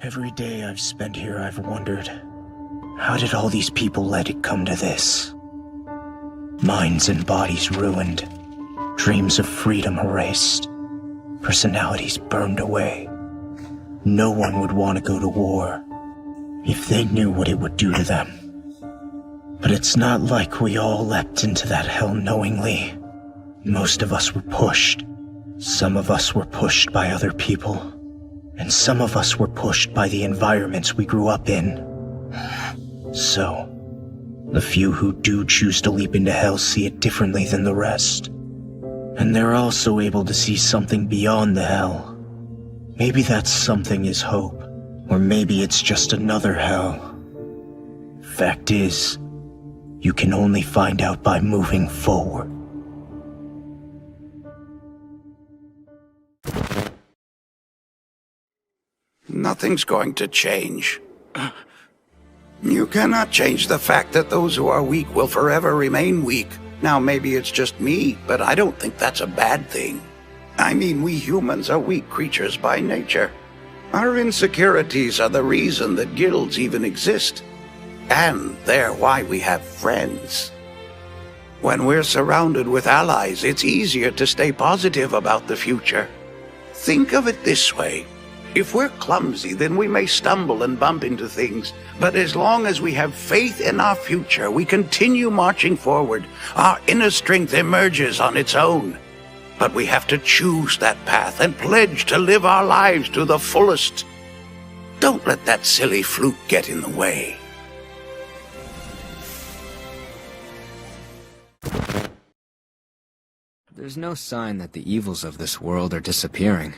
Every day I've spent here, I've wondered, how did all these people let it come to this? Minds and bodies ruined, dreams of freedom erased, personalities burned away. No one would want to go to war if they knew what it would do to them. But it's not like we all leapt into that hell knowingly. Most of us were pushed. Some of us were pushed by other people. And some of us were pushed by the environments we grew up in. So, the few who do choose to leap into hell see it differently than the rest. And they're also able to see something beyond the hell. Maybe that something is hope, or maybe it's just another hell. Fact is, you can only find out by moving forward. Nothing's going to change. You cannot change the fact that those who are weak will forever remain weak. Now, maybe it's just me, but I don't think that's a bad thing. I mean, we humans are weak creatures by nature. Our insecurities are the reason that guilds even exist. And they're why we have friends. When we're surrounded with allies, it's easier to stay positive about the future. Think of it this way. If we're clumsy, then we may stumble and bump into things. But as long as we have faith in our future, we continue marching forward. Our inner strength emerges on its own. But we have to choose that path and pledge to live our lives to the fullest. Don't let that silly fluke get in the way. There's no sign that the evils of this world are disappearing.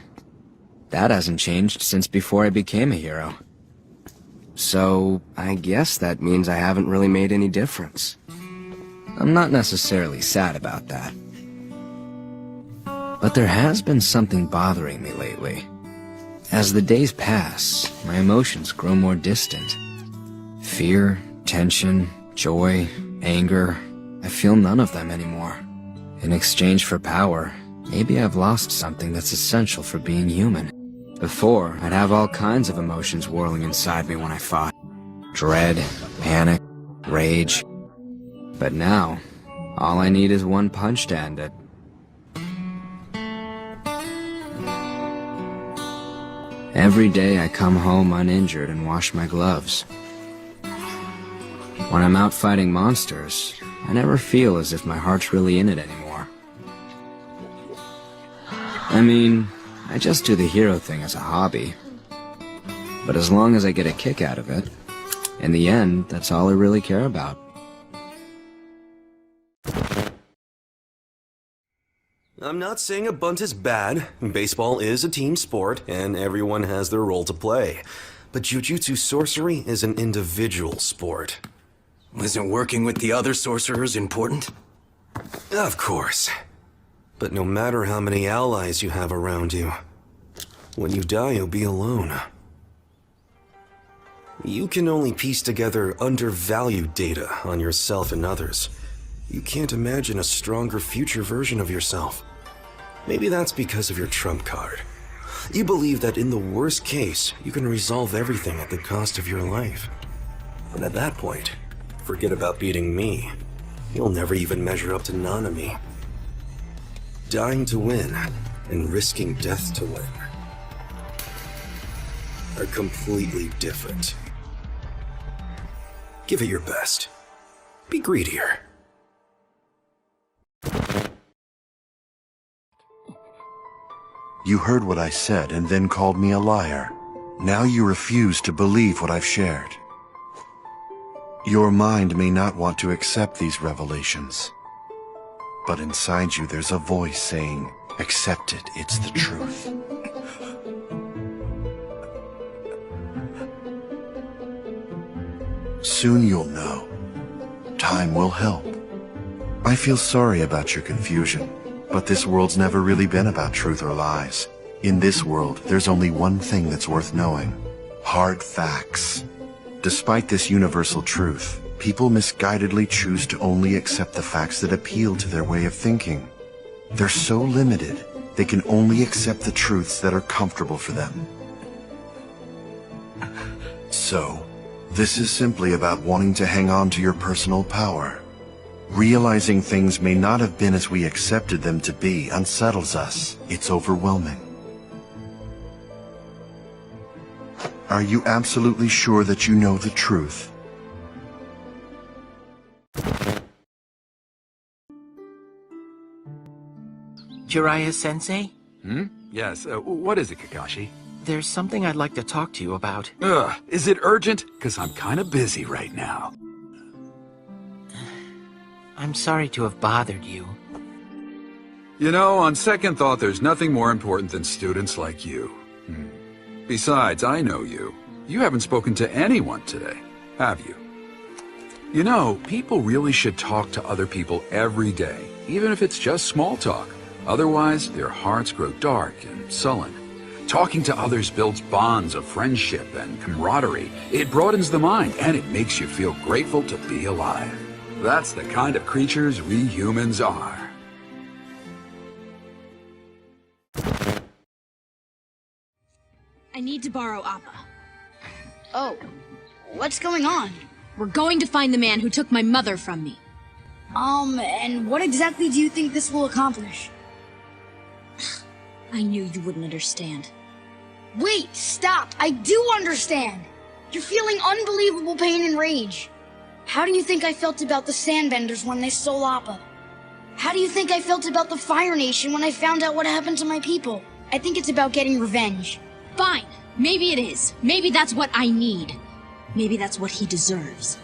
That hasn't changed since before I became a hero. So, I guess that means I haven't really made any difference. I'm not necessarily sad about that. But there has been something bothering me lately. As the days pass, my emotions grow more distant. Fear, tension, joy, anger, I feel none of them anymore. In exchange for power, maybe I've lost something that's essential for being human. Before, I'd have all kinds of emotions whirling inside me when I fought. Dread, panic, rage. But now, all I need is one punch to end it. Every day I come home uninjured and wash my gloves. When I'm out fighting monsters, I never feel as if my heart's really in it anymore. I mean, I just do the hero thing as a hobby. But as long as I get a kick out of it, in the end, that's all I really care about. I'm not saying a bunt is bad. Baseball is a team sport, and everyone has their role to play. But Jujutsu sorcery is an individual sport. Isn't working with the other sorcerers important? Of course. But no matter how many allies you have around you, when you die, you'll be alone. You can only piece together undervalued data on yourself and others. You can't imagine a stronger future version of yourself. Maybe that's because of your trump card. You believe that in the worst case, you can resolve everything at the cost of your life. And at that point, forget about beating me. You'll never even measure up to Nanami. Dying to win and risking death to win are completely different. Give it your best. Be greedier. You heard what I said and then called me a liar. Now you refuse to believe what I've shared. Your mind may not want to accept these revelations. But inside you there's a voice saying, accept it, it's the truth. Soon you'll know. Time will help. I feel sorry about your confusion, but this world's never really been about truth or lies. In this world, there's only one thing that's worth knowing. Hard facts. Despite this universal truth, people misguidedly choose to only accept the facts that appeal to their way of thinking. They're so limited, they can only accept the truths that are comfortable for them. So, this is simply about wanting to hang on to your personal power. Realizing things may not have been as we accepted them to be unsettles us. It's overwhelming. Are you absolutely sure that you know the truth? Jiraiya-sensei? Yes, what is it, Kakashi? There's something I'd like to talk to you about. Is it urgent? Because I'm kind of busy right now. I'm sorry to have bothered you. You know, on second thought, there's nothing more important than students like you. Besides, I know you. You haven't spoken to anyone today, have you? You know, people really should talk to other people every day, even if it's just small talk. Otherwise, their hearts grow dark and sullen. Talking to others builds bonds of friendship and camaraderie. It broadens the mind, and it makes you feel grateful to be alive. That's the kind of creatures we humans are. I need to borrow Appa. Oh, what's going on? We're going to find the man who took my mother from me. And what exactly do you think this will accomplish? I knew you wouldn't understand. Wait, stop! I do understand! You're feeling unbelievable pain and rage. How do you think I felt about the Sandbenders when they stole Appa? How do you think I felt about the Fire Nation when I found out what happened to my people? I think it's about getting revenge. Fine. Maybe it is. Maybe that's what I need. Maybe that's what he deserves.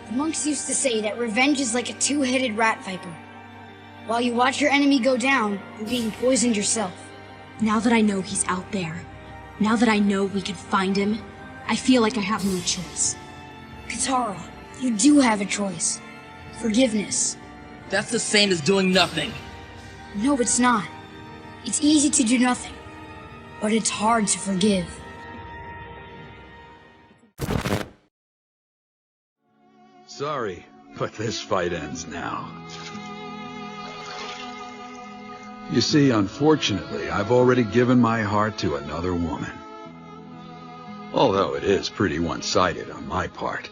The monks used to say that revenge is like a two-headed rat viper. While you watch your enemy go down, you're being poisoned yourself. Now that I know he's out there, now that I know we can find him, I feel like I have no choice. Katara, you do have a choice. Forgiveness. That's the same as doing nothing. No, it's not. It's easy to do nothing, but it's hard to forgive. Sorry, but this fight ends now. You see, unfortunately, I've already given my heart to another woman. Although it is pretty one-sided on my part.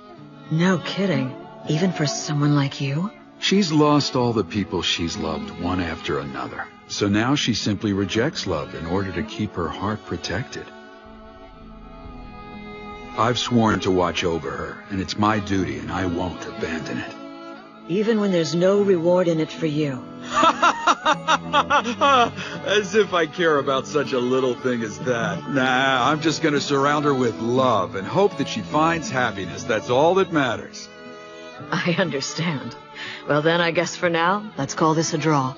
No kidding. Even for someone like you? She's lost all the people she's loved one after another. So now she simply rejects love in order to keep her heart protected. I've sworn to watch over her, and it's my duty, and I won't abandon it. Even when there's no reward in it for you. As if I care about such a little thing as that. Nah, I'm just gonna surround her with love and hope that she finds happiness. That's all that matters. I understand. Well then, I guess for now, let's call this a draw.